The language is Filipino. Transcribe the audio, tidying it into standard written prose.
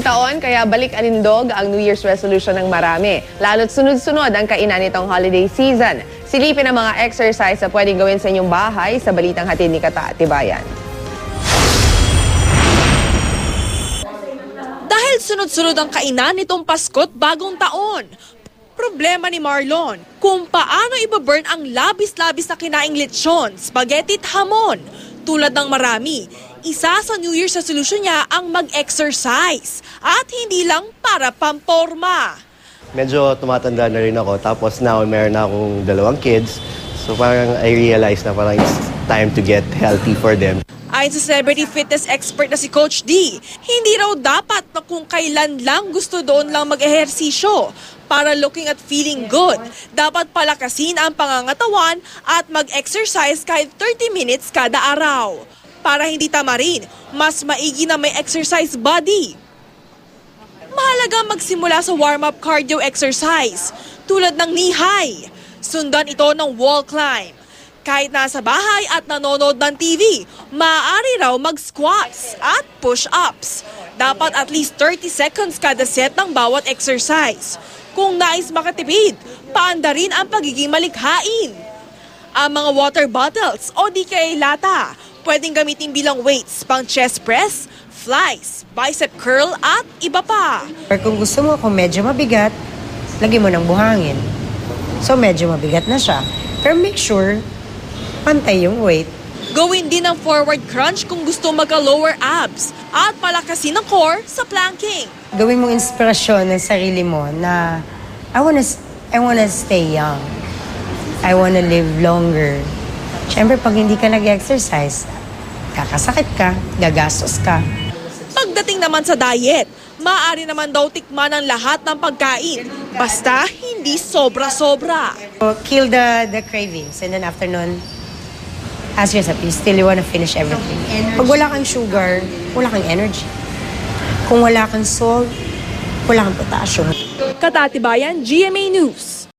taon, kaya balik alindog ang New Year's resolution ng marami. Lalo't sunod-sunod ang kainan nitong holiday season. Silipin ang mga exercise na pwedeng gawin sa inyong bahay sa balitang hatid ni Kata Atibayan. Dahil sunod-sunod ang kainan nitong Pasko't Bagong Taon, problema ni Marlon kung paano ibaburn ang labis-labis na kinaing lechon, spaghetti at hamon. Tulad ng marami, isa sa New Year's resolution niya ang mag-exercise at hindi lang para pamporma. Medyo tumatanda na rin ako, tapos now meron na akong 2 kids. So parang I realize na parang it's time to get healthy for them. Ayon sa celebrity fitness expert na si Coach D, hindi raw dapat na kung kailan lang gusto doon lang mag-ehersisyo. Para looking at feeling good, dapat palakasin ang pangangatawan at mag-exercise kahit 30 minutes kada araw. Para hindi tama rin, mas maigi na may exercise body. Mahalaga magsimula sa warm-up cardio exercise tulad ng knee high. Sundan ito ng wall climb. Kahit nasa bahay at nanonood ng TV, maaari raw mag-squats at push-ups. Dapat at least 30 seconds kada set ng bawat exercise. Kung nais makatipid, paandarin ang pagiging malikhain. Ang mga water bottles o di kaya lata, pwedeng gamitin bilang weights pang chest press, flies, bicep curl at iba pa. Or kung gusto mo, kung medyo mabigat, lagyan mo ng buhangin. So medyo mabigat na siya. Pero make sure, pantay yung weight. Gawin din ang forward crunch kung gusto magka-lower abs at palakasin ang core sa planking. Gawin mong inspirasyon ng sarili mo na I wanna stay young. I wanna live longer. Siyempre, pag hindi ka nag-exercise, kakasakit ka, gagastos ka. Pagdating naman sa diet, maaari naman daw tikman ang lahat ng pagkain. Basta hindi sobra-sobra. So, kill the cravings and then afternoon, ask yourself, you still wanna finish everything. Pag wala kang sugar, wala kang energy. Kung wala kang salt, wala kang potassium. Kata Atibayan, GMA News.